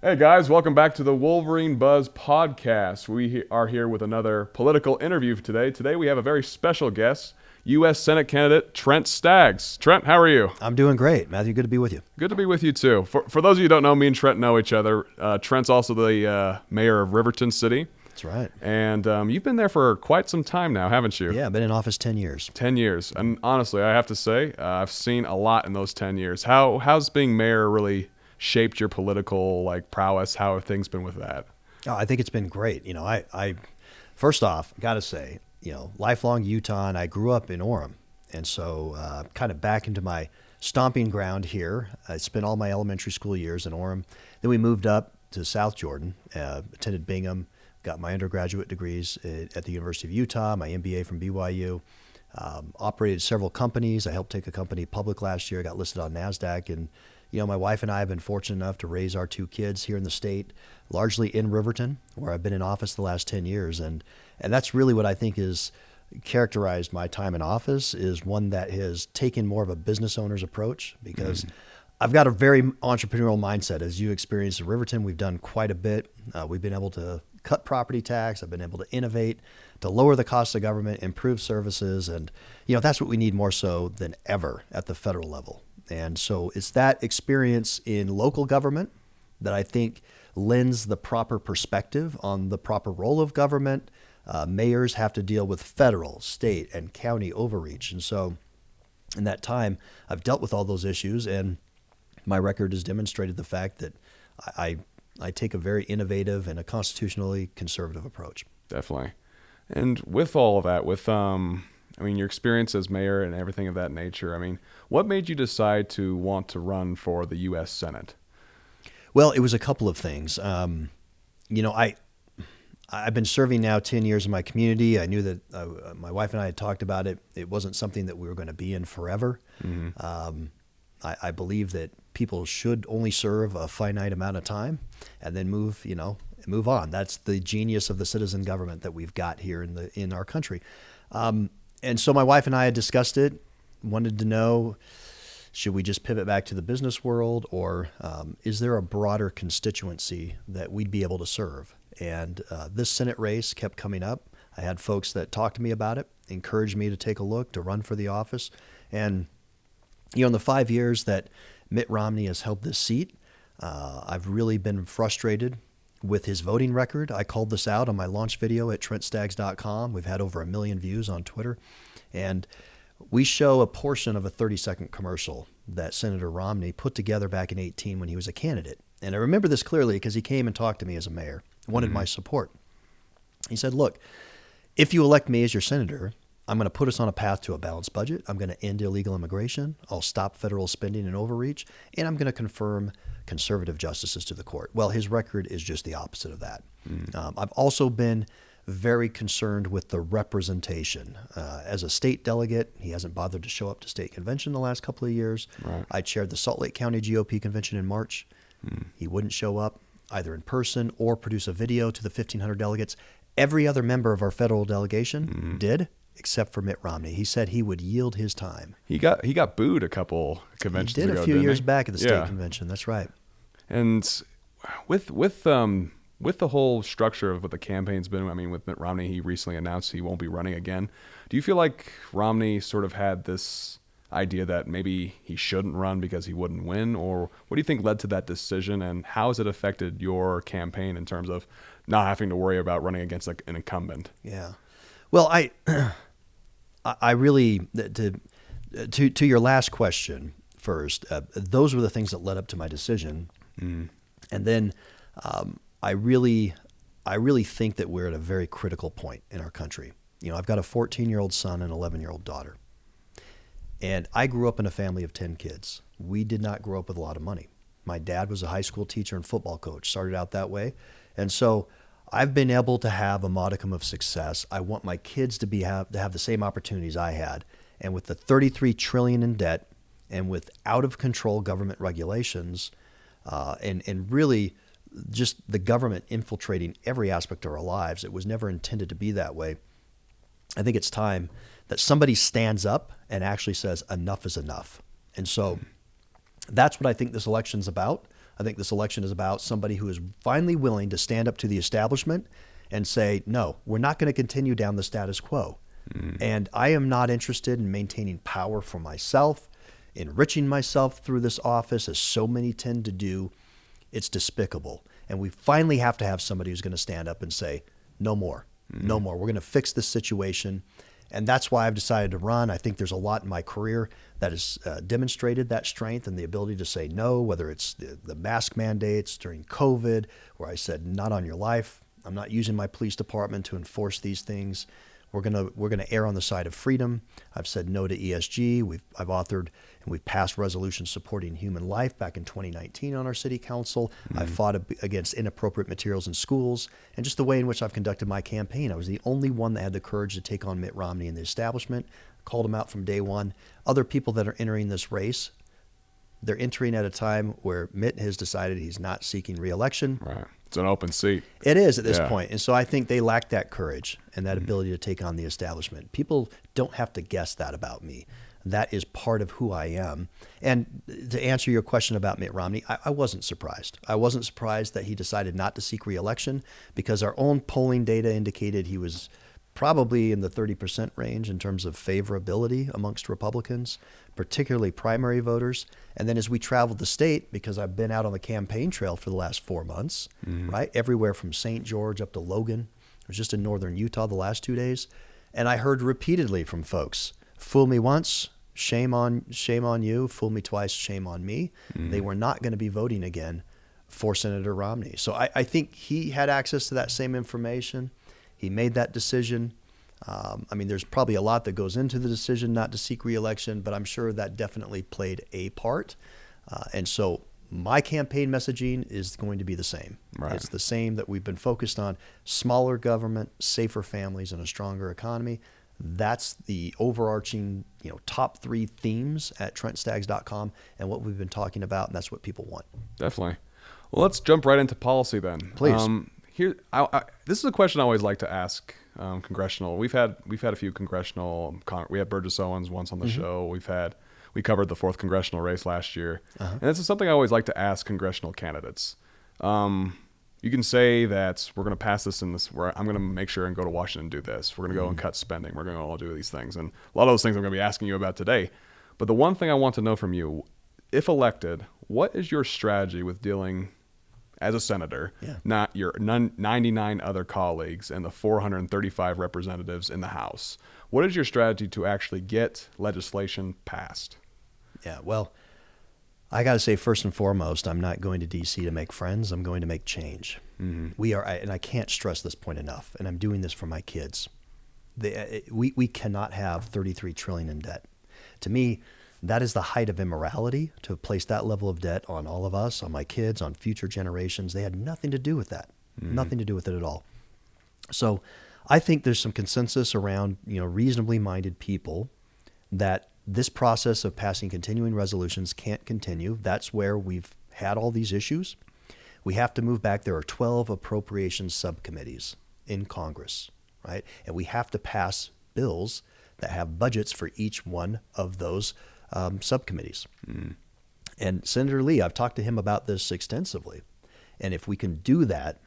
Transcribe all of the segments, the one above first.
Hey guys, welcome back to the Wolverine Buzz podcast. We are here with another political interview today. Today we have a very special guest, U.S. Senate candidate Trent Staggs. Trent, how are you? I'm doing great, Matthew. Good to be with you. Good to be with you too. For those of you who don't know, me and Trent know each other. Trent's also the mayor of Riverton City. That's right. And you've been there for quite some time now, haven't you? Yeah, I've been in office 10 years. 10 years. And honestly, I have to say, I've seen a lot in those 10 years. How's being mayor really shaped your political prowess? How have things been with that? Oh, I think it's been great. I first off, got to say, lifelong Utah, and I grew up in Orem. And so kind of back into my stomping ground here. I spent all my elementary school years in Orem. Then we moved up to South Jordan, attended Bingham, got my undergraduate degrees at the University of Utah, my MBA from BYU, operated several companies. I helped take a company public last year, got listed on NASDAQ, and my wife and I have been fortunate enough to raise our two kids here in the state, largely in Riverton, where I've been in office the last 10 years. And that's really what I think is characterized my time in office, is one that has taken more of a business owner's approach, because I've got a very entrepreneurial mindset. As you experienced in Riverton, we've done quite a bit. We've been able to cut property tax. I've been able to innovate, to lower the cost of government, improve services. And, that's what we need more so than ever at the federal level. And so it's that experience in local government that I think lends the proper perspective on the proper role of government. Mayors have to deal with federal, state, and county overreach. And so in that time, I've dealt with all those issues, and my record has demonstrated the fact that I take a very innovative and a constitutionally conservative approach. Definitely. And with all of that, with your experience as mayor and everything of that nature, what made you decide to want to run for the U.S. Senate? Well, it was a couple of things. I've been serving now 10 years in my community. I knew that my wife and I had talked about it. It wasn't something that we were going to be in forever. Mm-hmm. I believe that people should only serve a finite amount of time and then move on. That's the genius of the citizen government that we've got here in our country. And so my wife and I had discussed it, wanted to know, should we just pivot back to the business world, or is there a broader constituency that we'd be able to serve? And this Senate race kept coming up. I had folks that talked to me about it, encouraged me to take a look, to run for the office. And, in the 5 years that Mitt Romney has held this seat, I've really been frustrated with his voting record. I called this out on my launch video at TrentStaggs.com. We've had over 1 million views on Twitter. And we show a portion of a 30-second commercial that Senator Romney put together back in 2018 when he was a candidate. And I remember this clearly because he came and talked to me as a mayor, wanted my support. He said, look, if you elect me as your senator, I'm going to put us on a path to a balanced budget. I'm going to end illegal immigration. I'll stop federal spending and overreach. And I'm going to confirm conservative justices to the court. Well, his record is just the opposite of that. I've also been very concerned with the representation. As a state delegate, he hasn't bothered to show up to state convention the last couple of years. Right. I chaired the Salt Lake County GOP convention in March. He wouldn't show up either in person or produce a video to the 1,500 delegates. Every other member of our federal delegation did, except for Mitt Romney. He said he would yield his time. He got booed a couple conventions ago. He did a few years back at the state convention. That's right. And with the whole structure of what the campaign's been, with Mitt Romney, he recently announced he won't be running again. Do you feel like Romney sort of had this idea that maybe he shouldn't run because he wouldn't win? Or what do you think led to that decision, and how has it affected your campaign in terms of not having to worry about running against an incumbent? Yeah. Well, I really, to your last question first, those were the things that led up to my decision. And then I really think that we're at a very critical point in our country. I've got a 14-year-old son and an 11-year-old daughter. And I grew up in a family of 10 kids. We did not grow up with a lot of money. My dad was a high school teacher and football coach, started out that way. And so I've been able to have a modicum of success. I want my kids to have the same opportunities I had. And with the $33 trillion in debt, and with out of control government regulations, and really just the government infiltrating every aspect of our lives, it was never intended to be that way. I think it's time that somebody stands up and actually says enough is enough. And so that's what I think this election's about. I think this election is about somebody who is finally willing to stand up to the establishment and say, no, we're not going to continue down the status quo. And I am not interested in maintaining power for myself, enriching myself through this office, as so many tend to do. It's despicable. And we finally have to have somebody who's going to stand up and say, no more, no more. We're going to fix this situation. And that's why I've decided to run. I think there's a lot in my career that has demonstrated that strength and the ability to say no, whether it's the mask mandates during COVID, where I said, not on your life. I'm not using my police department to enforce these things. We're gonna err on the side of freedom. I've said no to ESG. I've authored and we've passed resolutions supporting human life back in 2019 on our city council. I fought against inappropriate materials in schools, and just the way in which I've conducted my campaign. I was the only one that had the courage to take on Mitt Romney and the establishment. Called him out from day one. Other people that are entering this race, they're entering at a time where Mitt has decided he's not seeking re-election. Right. It's an open seat. It is at this point. And so I think they lack that courage and that ability to take on the establishment. People don't have to guess that about me. That is part of who I am. And to answer your question about Mitt Romney, I wasn't surprised. I wasn't surprised that he decided not to seek re-election, because our own polling data indicated he was probably in the 30% range in terms of favorability amongst Republicans, particularly primary voters. And then as we traveled the state, because I've been out on the campaign trail for the last 4 months, right? Everywhere from St. George up to Logan. I was just in northern Utah the last 2 days. And I heard repeatedly from folks, fool me once, shame on you. Fool me twice, shame on me. They were not going to be voting again for Senator Romney. So I think he had access to that same information. He made that decision. I mean, there's probably a lot that goes into the decision not to seek re-election, but I'm sure that definitely played a part. And so my campaign messaging is going to be the same. Right. It's the same that we've been focused on: smaller government, safer families, and a stronger economy. That's the overarching, top 3 themes at TrentStaggs.com and what we've been talking about, and that's what people want. Definitely. Well, let's jump right into policy then. Please. This is a question I always like to ask congressional. We've had a few congressional. We had Burgess Owens once on the show. We covered the 4th congressional race last year, and this is something I always like to ask congressional candidates. You can say that we're going to pass this in this. I'm going to make sure and go to Washington and do this. We're going to go and cut spending. We're going to all do these things, and a lot of those things I'm going to be asking you about today. But the one thing I want to know from you, if elected, what is your strategy with dealing as a senator, not your 99 other colleagues and the 435 representatives in the House? What is your strategy to actually get legislation passed? Yeah, well, I got to say, first and foremost, I'm not going to D.C. to make friends. I'm going to make change. We are, and I can't stress this point enough, and I'm doing this for my kids. We cannot have $33 trillion in debt. To me, that is the height of immorality, to place that level of debt on all of us, on my kids, on future generations. They had nothing to do with that, nothing to do with it at all. So I think there's some consensus around, reasonably minded people that this process of passing continuing resolutions can't continue. That's where we've had all these issues. We have to move back. There are 12 appropriations subcommittees in Congress, right? And we have to pass bills that have budgets for each one of those subcommittees. And Senator Lee, I've talked to him about this extensively. And if we can do that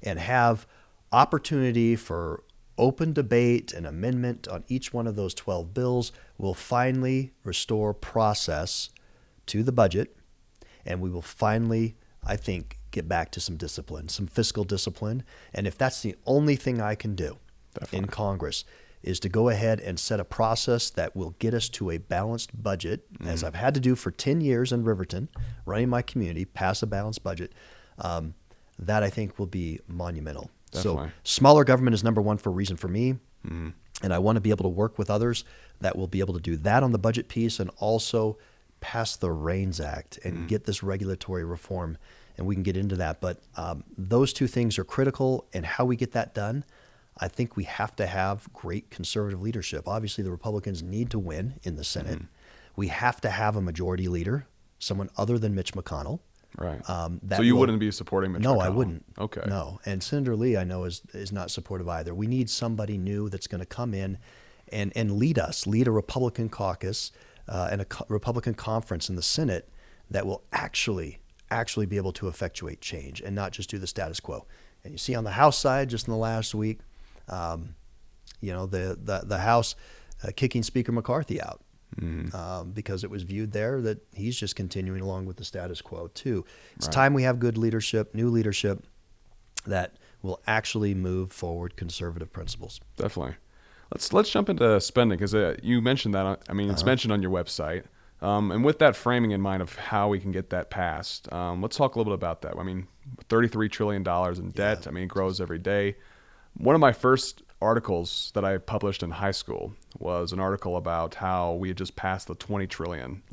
and have opportunity for open debate and amendment on each one of those 12 bills, we'll finally restore process to the budget. And we will finally, I think, get back to some discipline, some fiscal discipline. And if that's the only thing I can do in Congress, is to go ahead and set a process that will get us to a balanced budget, as I've had to do for 10 years in Riverton, running my community, pass a balanced budget, that I think will be monumental. Definitely. So smaller government is number one for a reason for me. And I want to be able to work with others that will be able to do that on the budget piece, and also pass the REINS Act and get this regulatory reform, and we can get into that. But those two things are critical, and how we get that done, I think we have to have great conservative leadership. Obviously, the Republicans need to win in the Senate. We have to have a majority leader, someone other than Mitch McConnell. Right. So you wouldn't be supporting Mitch McConnell? No, I wouldn't. Okay. No. And Senator Lee, I know, is not supportive either. We need somebody new that's going to come in and lead us, lead a Republican caucus and a Republican conference in the Senate that will actually actually be able to effectuate change and not just do the status quo. And you see on the House side, just in the last week, the House kicking Speaker McCarthy out because it was viewed there that he's just continuing along with the status quo too. It's time we have good leadership, new leadership that will actually move forward conservative principles. Definitely. Let's jump into spending because you mentioned that. I mean, it's mentioned on your website. And with that framing in mind of how we can get that passed, let's talk a little bit about that. I mean, $33 trillion in debt. I mean, it grows every day. One of my first articles that I published in high school was an article about how we had just passed the 20 trillion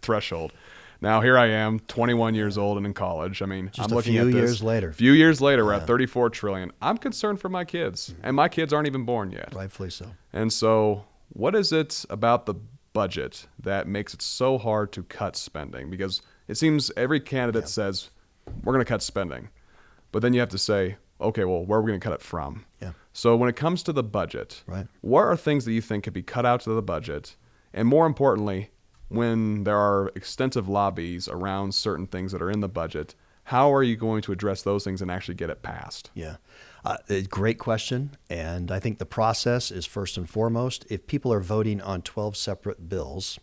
threshold. Now here I am, 21 years old and in college. I mean, just I'm looking at this. A few years later, we're at 34 trillion. I'm concerned for my kids, and my kids aren't even born yet. Rightfully so. And so what is it about the budget that makes it so hard to cut spending? Because it seems every candidate says, we're going to cut spending. But then you have to say, okay, well, where are we going to cut it from? Yeah. So when it comes to the budget, what are things that you think could be cut out to the budget? And more importantly, when there are extensive lobbies around certain things that are in the budget, how are you going to address those things and actually get it passed? Yeah. Great question. And I think the process is first and foremost, if people are voting on 12 separate bills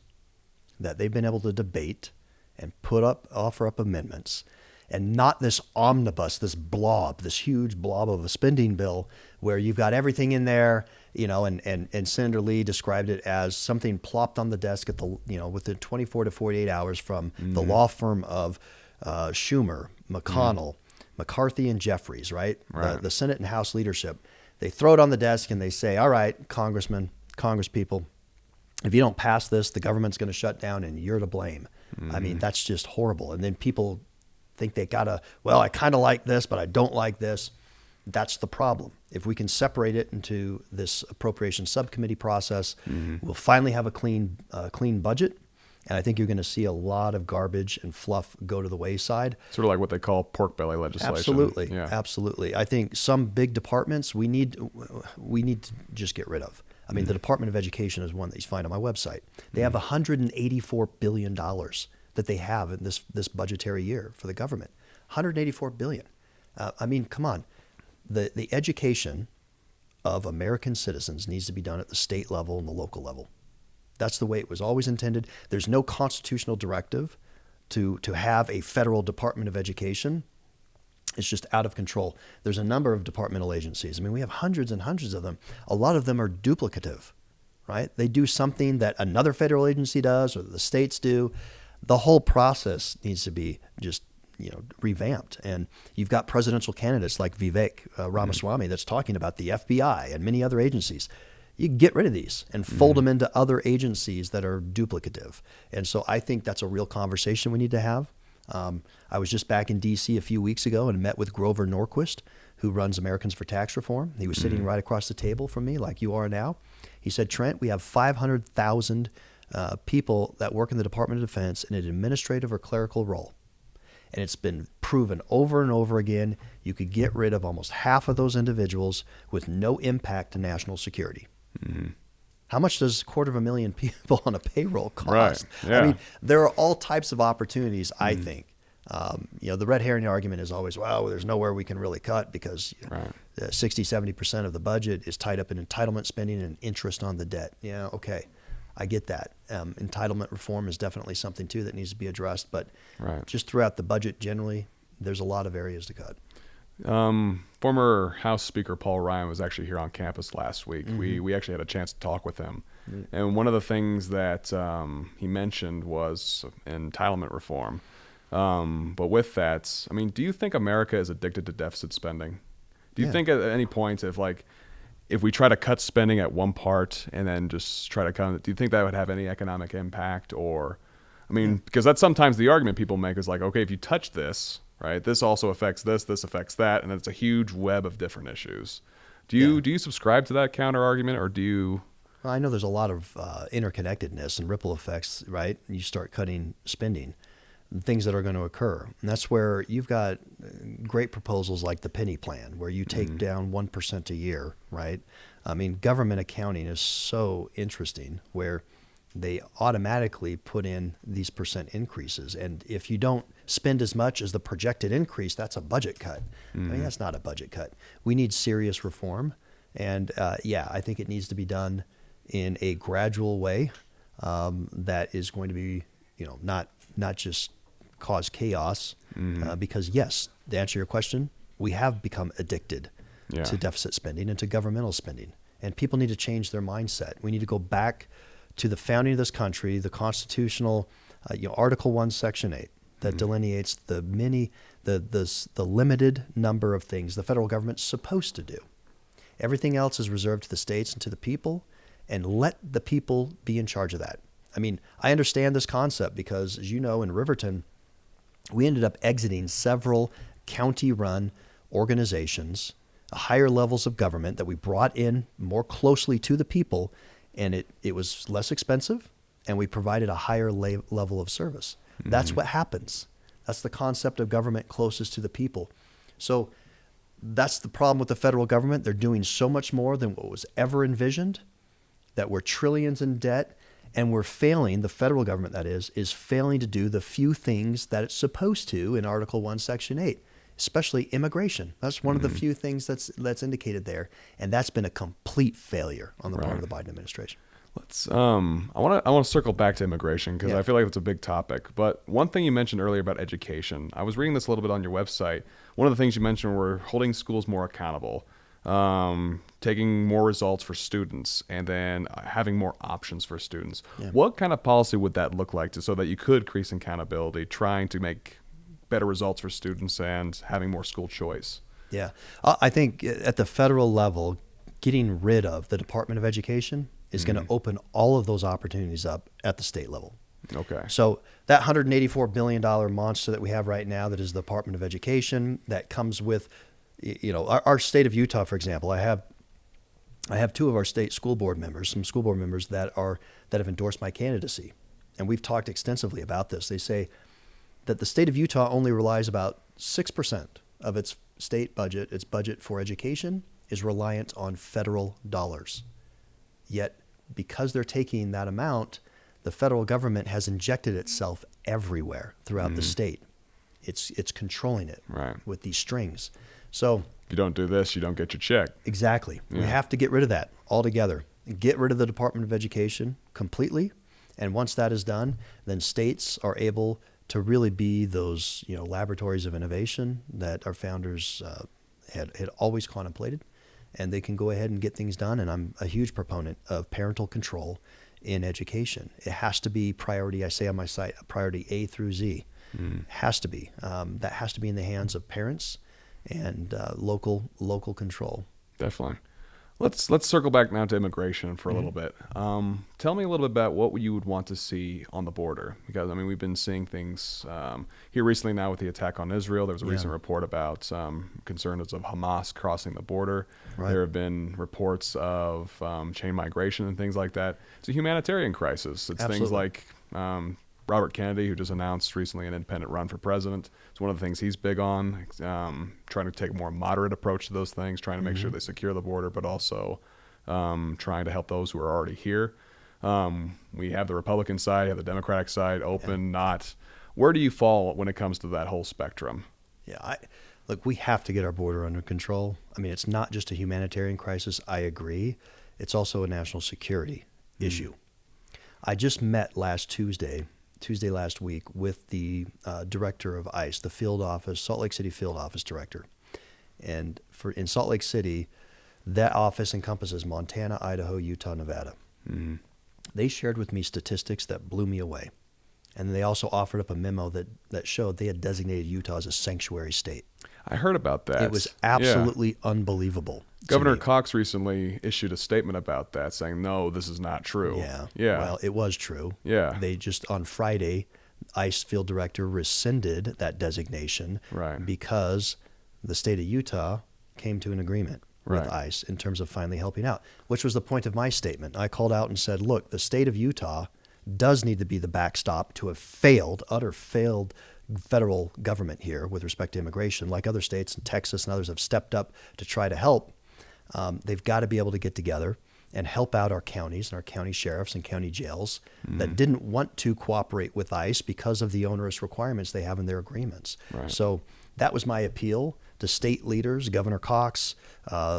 that they've been able to debate and offer up amendments, and not this omnibus, this blob, this huge blob of a spending bill where you've got everything in there, and Senator Lee described it as something plopped on the desk at within 24 to 48 hours from the law firm of Schumer, McConnell, McCarthy, and Jeffries, right? The Senate and House leadership. They throw it on the desk and they say, all right, congressmen, congresspeople, if you don't pass this, the government's going to shut down and you're to blame. I mean, that's just horrible. And then people think they gotta, well, I kind of like this, but I don't like this. That's the problem. If we can separate it into this appropriation subcommittee process, we'll finally have a clean budget. And I think you're going to see a lot of garbage and fluff go to the wayside. Sort of like what they call pork belly legislation. Absolutely. Yeah. Absolutely. I think some big departments we need to just get rid of. I mean, the Department of Education is one that you find on my website. They have $184 billion that they have in this budgetary year for the government. $184 billion. I mean, come on. The education of American citizens needs to be done at the state level and the local level. That's the way it was always intended. There's no constitutional directive to have a federal Department of Education. It's just out of control. There's a number of departmental agencies. I mean, we have hundreds and hundreds of them. A lot of them are duplicative, right? They do something that another federal agency does or the states do. The whole process needs to be just revamped. And you've got presidential candidates like Vivek Ramaswamy that's talking about the FBI and many other agencies. You get rid of these and fold them into other agencies that are duplicative. And so I think that's a real conversation we need to have. I was just back in D.C. a few weeks ago and met with Grover Norquist, who runs Americans for Tax Reform. He was sitting right across the table from me like you are now. He said, Trent, we have 500,000 people that work in the Department of Defense in an administrative or clerical role. And it's been proven over and over again, you could get rid of almost half of those individuals with no impact to national security. How much does 250,000 people on a payroll cost? Right. Yeah. I mean, there are all types of opportunities, I think. The red herring argument is always, well, there's nowhere we can really cut because 60-70% of the budget is tied up in entitlement spending and interest on the debt. Yeah, okay. I get that. Entitlement reform is definitely something, too, that needs to be addressed. But just throughout the budget generally, there's a lot of areas to cut. Former House Speaker Paul Ryan was actually here on campus last week. We actually had a chance to talk with him. And one of the things that he mentioned was entitlement reform. But with that, I mean, do you think America is addicted to deficit spending? Do you think at any point if we try to cut spending at one part and then just try to cut, do you think that would have any economic impact? Or, I mean, because that's sometimes the argument people make is like, okay, if you touch this, right, this also affects this affects that, and it's a huge web of different issues. Do you subscribe to that counter argument, or do you? Well, I know there's a lot of interconnectedness and ripple effects, right? You start cutting spending, things that are going to occur. And that's where you've got great proposals like the penny plan, where you take down 1% a year, right? I mean, government accounting is so interesting, where they automatically put in these percent increases. And if you don't spend as much as the projected increase, that's a budget cut. I mean, that's not a budget cut. We need serious reform. And I think it needs to be done in a gradual way that is going to be, not just cause chaos. Because yes, to answer your question, we have become addicted to deficit spending and to governmental spending. And people need to change their mindset. We need to go back to the founding of this country, the constitutional, Article 1, Section 8, that delineates the limited number of things the federal government's supposed to do. Everything else is reserved to the states and to the people, and let the people be in charge of that. I mean, I understand this concept because, as you know, in Riverton, we ended up exiting several county-run organizations, higher levels of government that we brought in more closely to the people, and it was less expensive, and we provided a higher level of service. That's what happens. That's the concept of government closest to the people. So that's the problem with the federal government. They're doing so much more than what was ever envisioned, that we're trillions in debt, and we're failing, the federal government that is failing to do the few things that it's supposed to in Article 1, Section 8, especially immigration. That's one of the few things that's indicated there, and that's been a complete failure on the part of the Biden administration. Let's I want to circle back to immigration because I feel like it's a big topic. But one thing you mentioned earlier about education, I was reading this a little bit on your website. One of the things you mentioned were holding schools more accountable, taking more results for students, and then having more options for students. Yeah. What kind of policy would that look like so that you could increase accountability, trying to make better results for students and having more school choice? Yeah, I think at the federal level, getting rid of the Department of Education is going to open all of those opportunities up at the state level. Okay. So that $184 billion monster that we have right now, that is the Department of Education, that comes with, our state of Utah, for example. I have two of our state school board members, some school board members that have endorsed my candidacy, and we've talked extensively about this. They say that the state of Utah only relies about 6% of its state budget, its budget for education, is reliant on federal dollars. Yet, because they're taking that amount, the federal government has injected itself everywhere throughout the state. It's controlling it with these strings. So if you don't do this, you don't get your check. Exactly. Yeah. We have to get rid of that altogether. Get rid of the Department of Education completely. And once that is done, then states are able to really be those laboratories of innovation that our founders had always contemplated. And they can go ahead and get things done. And I'm a huge proponent of parental control in education. It has to be priority, I say on my site, priority A through Z. Has to be. That has to be in the hands of parents and local control. Definitely. Let's circle back now to immigration for a little bit. Tell me a little bit about what you would want to see on the border, because we've been seeing things here recently now with the attack on Israel. There was a recent report about concerns of Hamas crossing the border. Right. There have been reports of chain migration and things like that. It's a humanitarian crisis. It's Absolutely. Things like Robert Kennedy, who just announced recently an independent run for president. It's one of the things he's big on, trying to take a more moderate approach to those things, trying to make sure they secure the border, but also trying to help those who are already here. We have the Republican side, you have the Democratic side, open, not. Where do you fall when it comes to that whole spectrum? Yeah, look, we have to get our border under control. It's not just a humanitarian crisis, I agree. It's also a national security issue. I just met Tuesday last week, with the director of ICE, the field office, Salt Lake City field office director. And in Salt Lake City, that office encompasses Montana, Idaho, Utah, Nevada. They shared with me statistics that blew me away. And they also offered up a memo that showed they had designated Utah as a sanctuary state. I heard about that. It was absolutely unbelievable. Governor Cox recently issued a statement about that, saying, no, this is not true. Yeah. Well, it was true. Yeah. They just, on Friday, ICE field director rescinded that designation because the state of Utah came to an agreement with ICE in terms of finally helping out, which was the point of my statement. I called out and said, look, the state of Utah does need to be the backstop to a utter failed federal government here with respect to immigration. Like other states, and Texas and others have stepped up to try to help. They've got to be able to get together and help out our counties and our county sheriffs and county jails that didn't want to cooperate with ICE because of the onerous requirements they have in their agreements. Right. So that was my appeal to state leaders, Governor Cox,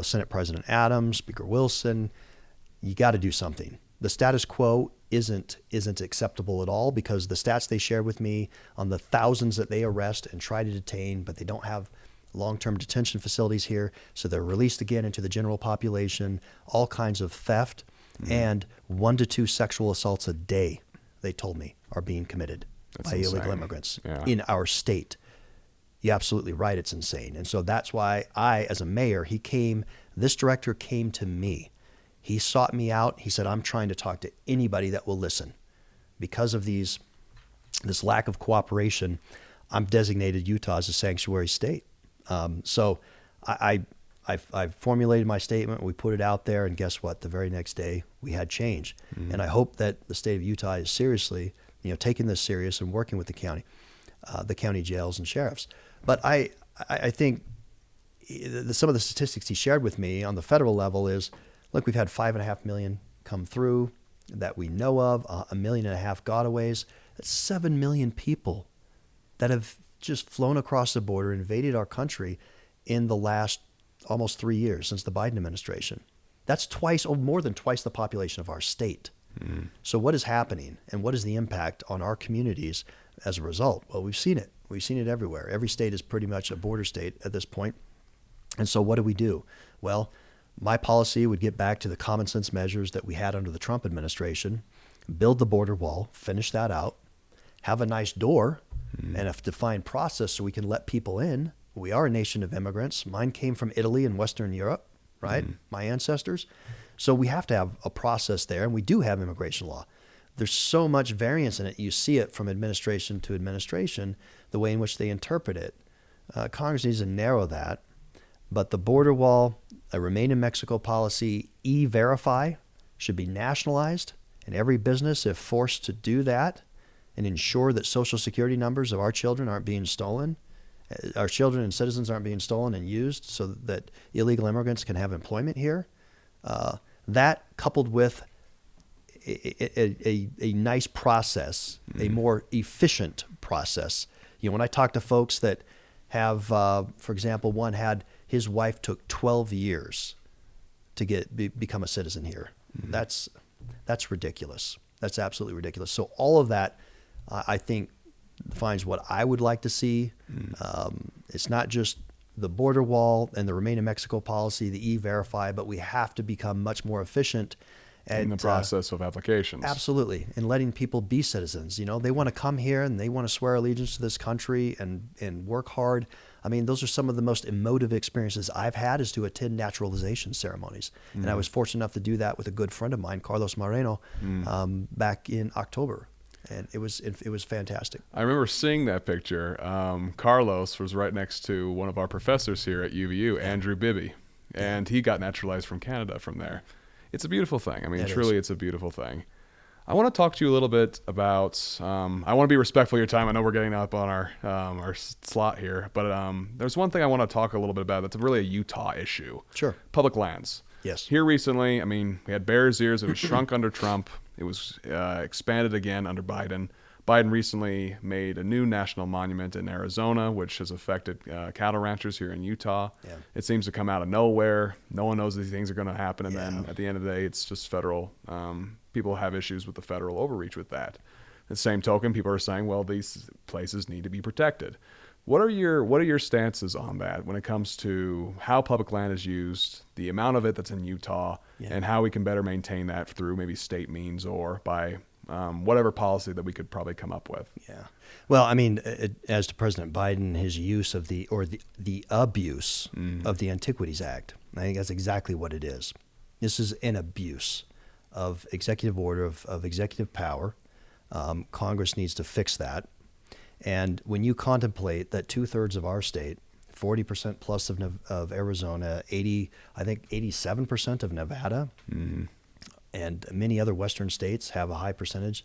Senate President Adams, Speaker Wilson. You got to do something. The status quo isn't acceptable at all, because the stats they shared with me on the thousands that they arrest and try to detain, but they don't have long-term detention facilities here, so they're released again into the general population, all kinds of theft, and 1 to 2 sexual assaults a day, they told me, are being committed That's by illegal insane. immigrants Yeah. in our state. You're absolutely right. It's insane. And so that's why as a mayor, this director came to me. He sought me out. He said, I'm trying to talk to anybody that will listen. Because of this lack of cooperation, I'm designated Utah as a sanctuary state. So I formulated my statement. We put it out there, and guess what? The very next day, we had change. And I hope that the state of Utah is seriously, taking this serious and working with the county jails and sheriffs. But I think some of the statistics he shared with me on the federal level is, look, we've had 5.5 million come through that we know of, 1.5 million gotaways. That's 7 million people that have just flown across the border, invaded our country in the last almost 3 years since the Biden administration. That's more than twice the population of our state. So what is happening, and what is the impact on our communities as a result? Well, we've seen it. We've seen it everywhere. Every state is pretty much a border state at this point. And so what do? Well, my policy would get back to the common sense measures that we had under the Trump administration, build the border wall, finish that out, have a nice door and a defined process so we can let people in. We are a nation of immigrants. Mine came from Italy and Western Europe, right? My ancestors. So we have to have a process there, and we do have immigration law. There's so much variance in it. You see it from administration to administration, the way in which they interpret it. Congress needs to narrow that. But the border wall, a Remain in Mexico policy, E-Verify should be nationalized, and every business, if forced to do that, and ensure that Social Security numbers of our children aren't being stolen, our children and citizens aren't being stolen and used so that illegal immigrants can have employment here. That coupled with a nice process, a more efficient process. When I talk to folks that have, for example, one had his wife took 12 years to become a citizen here. That's ridiculous. That's absolutely ridiculous. So all of that, I think, defines what I would like to see. It's not just the border wall and the Remain in Mexico policy, the E-Verify, but we have to become much more efficient in the process of applications. Absolutely. And letting people be citizens. They want to come here and they want to swear allegiance to this country and work hard. I mean, those are some of the most emotive experiences I've had, is to attend naturalization ceremonies. And I was fortunate enough to do that with a good friend of mine, Carlos Moreno, back in October. And it was fantastic. I remember seeing that picture. Carlos was right next to one of our professors here at UVU, Andrew Bibby, and he got naturalized from Canada from there. It's a beautiful thing. I mean, truly, it's a beautiful thing. I want to talk to you a little bit about. I want to be respectful of your time. I know we're getting up on our slot here, but there's one thing I want to talk a little bit about. That's really a Utah issue. Sure. Public lands. Yes. Here recently, I mean, we had Bears Ears. It was shrunk under Trump. It was expanded again under Biden. Biden recently made a new national monument in Arizona, which has affected cattle ranchers here in Utah. Yeah. It seems to come out of nowhere. No one knows these things are going to happen. And then at the end of the day, it's just federal. People have issues with the federal overreach with that. At the same token, people are saying, well, these places need to be protected. What are your stances on that when it comes to how public land is used, the amount of it that's in Utah, and how we can better maintain that through maybe state means or by whatever policy that we could probably come up with? Yeah. Well, I mean, as to President Biden, his use of the abuse of the Antiquities Act, I think that's exactly what it is. This is an abuse of executive order, of executive power. Congress needs to fix that. And when you contemplate that 2/3 of our state, 40% plus of Arizona, 87% of Nevada, and many other Western states have a high percentage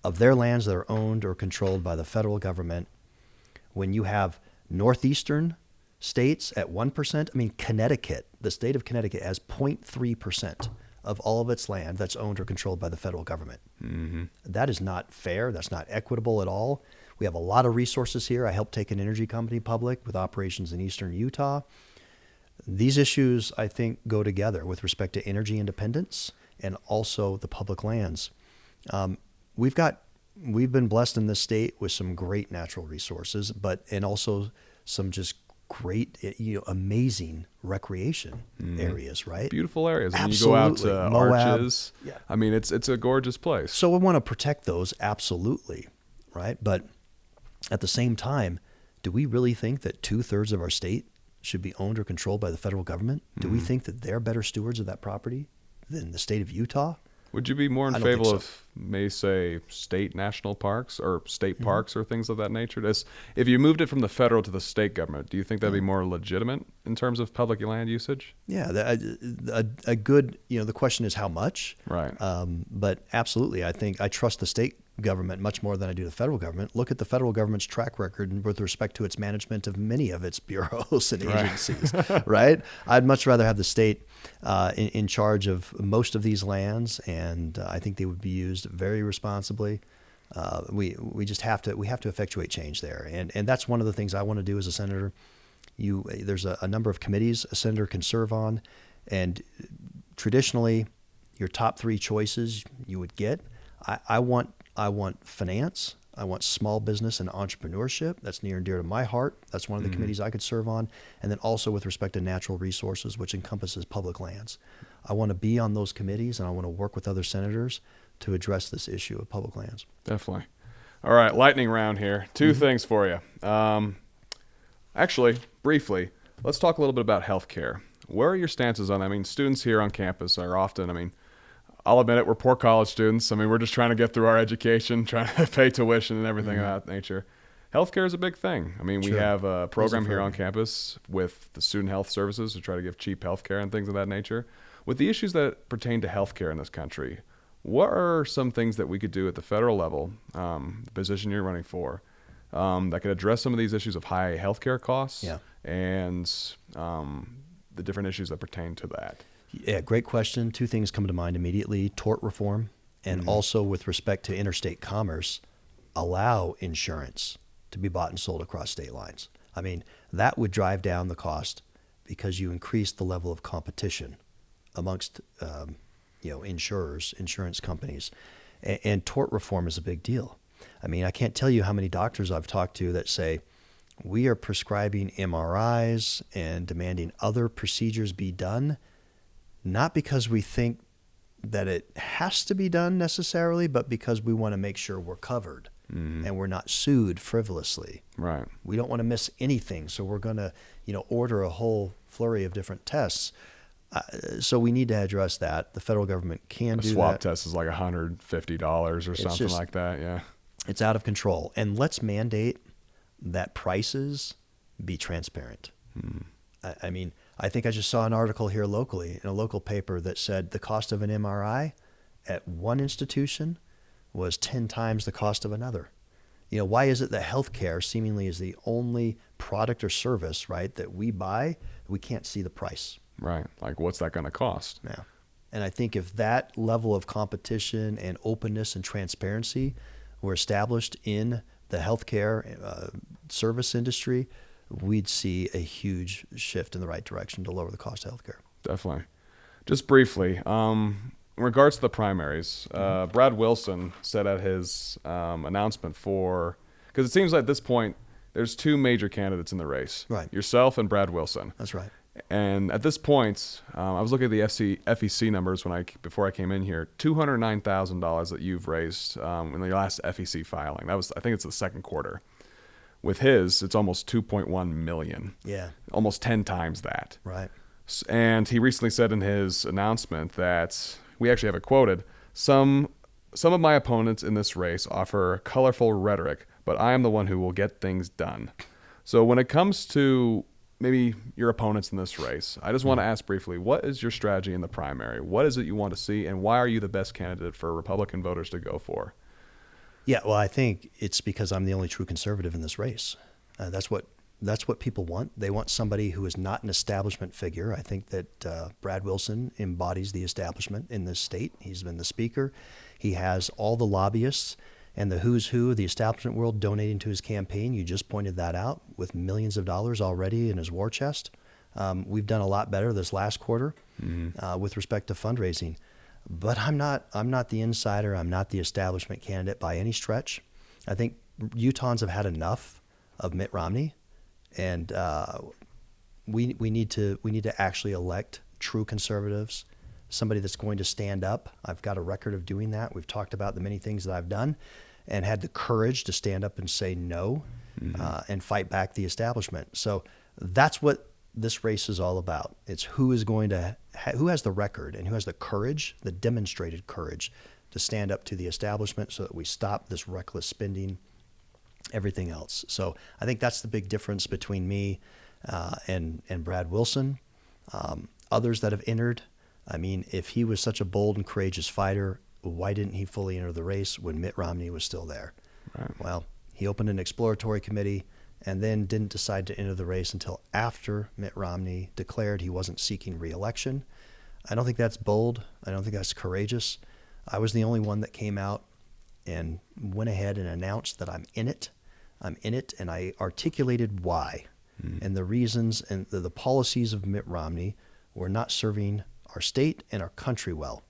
of their lands that are owned or controlled by the federal government. When you have northeastern states at 1%, I mean, Connecticut, the state of Connecticut has 0.3% of all of its land that's owned or controlled by the federal government. Mm-hmm. That is not fair. That's not equitable at all. We have a lot of resources here. I helped take an energy company public with operations in eastern Utah. These issues, I think, go together with respect to energy independence and also the public lands. We've been blessed in this state with some great natural resources, and also some just great, amazing recreation areas, right? Beautiful areas. When Absolutely. you go out to Moab. Arches, Yeah. I mean, it's a gorgeous place. So we want to protect those, absolutely, right? But at the same time, do we really think that 2/3 of our state should be owned or controlled by the federal government? Do we think that they're better stewards of that property than the state of Utah? Would you be more in I don't think favor so. of, may say, state national parks or state parks or things of that nature? If you moved it from the federal to the state government, do you think that'd be more legitimate in terms of public land usage? Yeah, a good, the question is how much. Right. But absolutely, I think I trust the state government much more than I do the federal government. Look at the federal government's track record with respect to its management of many of its bureaus and agencies, right? I'd much rather have the state in charge of most of these lands, and I think they would be used very responsibly. We just have to effectuate change there, and that's one of the things I want to do as a senator. There's a number of committees a senator can serve on, and traditionally, your top 3 choices you would get. I want finance. I want small business and entrepreneurship. That's near and dear to my heart. That's one of the committees I could serve on. And then also with respect to natural resources, which encompasses public lands. I want to be on those committees, and I want to work with other senators to address this issue of public lands. Definitely. All right, lightning round here. 2 things for you. Actually, briefly, let's talk a little bit about healthcare. Where are your stances on that? I mean, students here on campus are often, I'll admit it, we're poor college students. We're just trying to get through our education, trying to pay tuition and everything of that nature. Healthcare is a big thing. We Sure. have a program here on campus with the student health services to try to give cheap healthcare and things of that nature. With the issues that pertain to healthcare in this country, what are some things that we could do at the federal level, the position you're running for, that could address some of these issues of high healthcare costs and the different issues that pertain to that? Yeah, great question. 2 things come to mind immediately: tort reform, and also with respect to interstate commerce, allow insurance to be bought and sold across state lines. That would drive down the cost because you increase the level of competition amongst insurance companies, and tort reform is a big deal. I can't tell you how many doctors I've talked to that say we are prescribing MRIs and demanding other procedures be done, not because we think that it has to be done necessarily, but because we want to make sure we're covered and we're not sued frivolously. Right. We don't want to miss anything, so we're going to, order a whole flurry of different tests. So we need to address that. The federal government can do that. A swab test is like $150 or something just, like that. Yeah. It's out of control. And let's mandate that prices be transparent. I think I just saw an article here locally in a local paper that said the cost of an MRI at one institution was 10 times the cost of another. Why is it that healthcare seemingly is the only product or service, right, that we buy, we can't see the price? Right. Like, what's that going to cost? Yeah. And I think if that level of competition and openness and transparency were established in the healthcare service industry, we'd see a huge shift in the right direction to lower the cost of healthcare. Definitely. Just briefly, in regards to the primaries, Brad Wilson said at his announcement because it seems like at this point there's 2 major candidates in the race. Right. Yourself and Brad Wilson. That's right. And at this point, I was looking at the FEC numbers before I came in here. $209,000 that you've raised in the last FEC filing. I think it's the second quarter. With his, it's almost 2.1 million. Yeah. Almost 10 times that. Right. And he recently said in his announcement that, we actually have it quoted, some of my opponents in this race offer colorful rhetoric, but I am the one who will get things done. So when it comes to maybe your opponents in this race, I just want to ask briefly, what is your strategy in the primary? What is it you want to see, and why are you the best candidate for Republican voters to go for? Yeah, well, I think it's because I'm the only true conservative in this race. That's what that's what people want. They want somebody who is not an establishment figure. I think that Brad Wilson embodies the establishment in this state. He's been the speaker. He has all the lobbyists and the who's who of the establishment world donating to his campaign. You just pointed that out, with millions of dollars already in his war chest. We've done a lot better this last quarter with respect to fundraising. But I'm not the insider. I'm not the establishment candidate by any stretch. I think Utahns have had enough of Mitt Romney, and we need to actually elect true conservatives, somebody that's going to stand up. I've got a record of doing that. We've talked about the many things that I've done, and had the courage to stand up and say no, and fight back the establishment. So that's what this race is all about. It's who is going to who has the record and who has the courage, the demonstrated courage, to stand up to the establishment so that we stop this reckless spending, everything else. So I think that's the big difference between me and Brad Wilson. Others that have entered, I mean, if he was such a bold and courageous fighter, why didn't he fully enter the race when Mitt Romney was still there? Right. Well, he opened an exploratory committee and then didn't decide to enter the race until after Mitt Romney declared he wasn't seeking re-election. I don't think that's bold. I don't think that's courageous. I was the only one that came out and went ahead and announced that I'm in it. I'm in it, and I articulated why. And the reasons and the policies of Mitt Romney were not serving our state and our country well.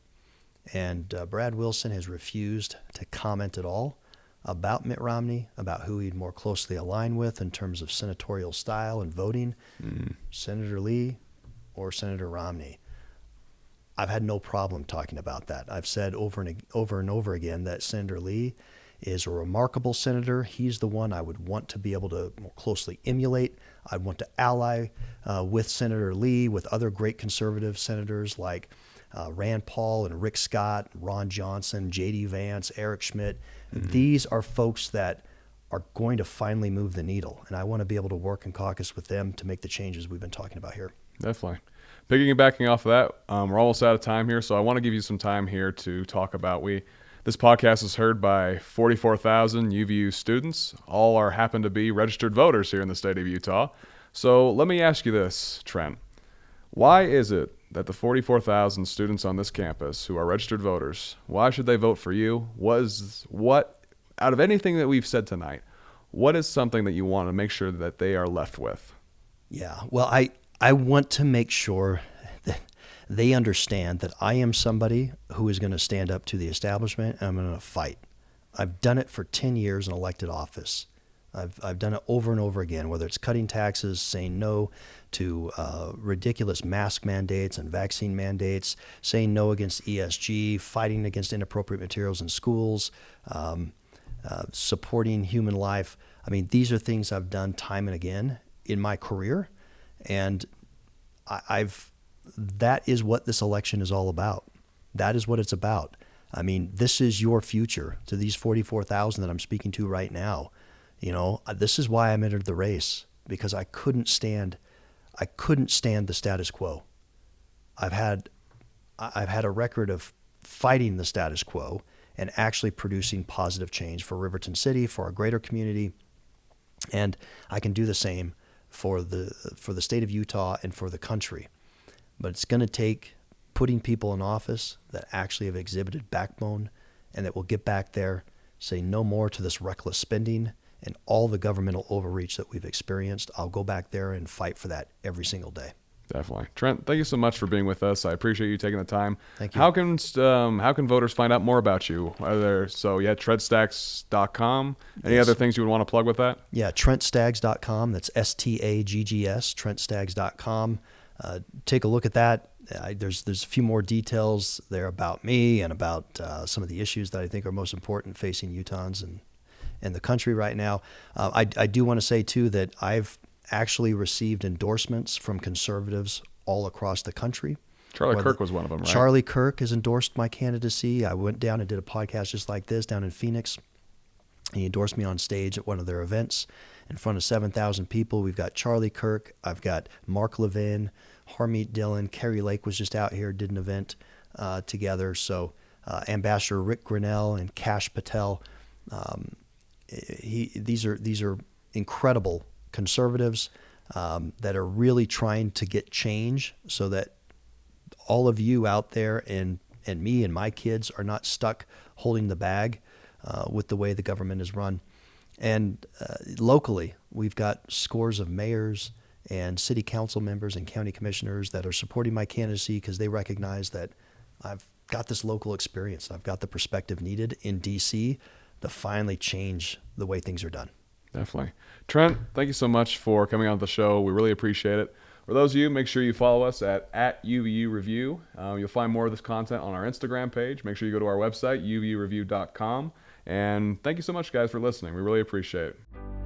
And Brad Wilson has refused to comment at all about Mitt Romney, about who he'd more closely align with in terms of senatorial style and voting, Senator Lee or Senator Romney. I've had no problem talking about that. I've said over and over again that Senator Lee is a remarkable senator. He's the one I would want to be able to more closely emulate. I'd want to ally with Senator Lee, with other great conservative senators like Rand Paul and Rick Scott, Ron Johnson, J.D. Vance, Eric Schmidt. These are folks that are going to finally move the needle, and I want to be able to work and caucus with them to make the changes we've been talking about here. Definitely. Piggybacking off of that, we're almost out of time here, so I want to give you some time here to talk about this podcast is heard by 44,000 UVU students. All happen to be registered voters here in the state of Utah. So let me ask you this, Trent. Why is it that the 44,000 students on this campus who are registered voters, why should they vote for you? What, out of anything that we've said tonight, what is something that you want to make sure that they are left with? Yeah, well, I want to make sure that they understand that I am somebody who is going to stand up to the establishment, and I'm going to fight. I've done it for 10 years in elected office. I've done it over and over again, whether it's cutting taxes, saying no to ridiculous mask mandates and vaccine mandates, saying no against ESG, fighting against inappropriate materials in schools, supporting human life. I mean, these are things I've done time and again in my career, and that is what this election is all about. That is what it's about. I mean, this is your future to these 44,000 that I'm speaking to right now. You know, this is why I'm entered the race, because I couldn't stand the status quo. I've had a record of fighting the status quo and actually producing positive change for Riverton City, for our greater community, and I can do the same for the state of Utah and for the country. But it's going to take putting people in office that actually have exhibited backbone and that will get back there, say no more to this reckless spending and all the governmental overreach that we've experienced. I'll go back there and fight for that every single day. Definitely. Trent, thank you so much for being with us. I appreciate you taking the time. Thank you. How can voters find out more about you? TrentStaggs.com. Any other things you would want to plug with that? Yeah, TrentStaggs.com. That's STAGGS, TrentStaggs.com. Take a look at that. There's a few more details there about me and about some of the issues that I think are most important facing Utahns and the country right now. I do want to say, too, that I've actually received endorsements from conservatives all across the country. Charlie Kirk was one of them, right? Charlie Kirk has endorsed my candidacy. I went down and did a podcast just like this down in Phoenix. He endorsed me on stage at one of their events in front of 7,000 people. We've got Charlie Kirk. I've got Mark Levin, Harmeet Dillon. Kerry Lake was just out here, did an event together. So Ambassador Rick Grinnell and Kash Patel. These are incredible conservatives that are really trying to get change so that all of you out there and me and my kids are not stuck holding the bag with the way the government is run. And locally, we've got scores of mayors and city council members and county commissioners that are supporting my candidacy because they recognize that I've got this local experience. I've got the perspective needed in D.C. to finally change the way things are done. Definitely. Trent, thank you so much for coming on the show. We really appreciate it. For those of you, make sure you follow us at UVU Review. You'll find more of this content on our Instagram page. Make sure you go to our website, uvureview.com. And thank you so much, guys, for listening. We really appreciate it.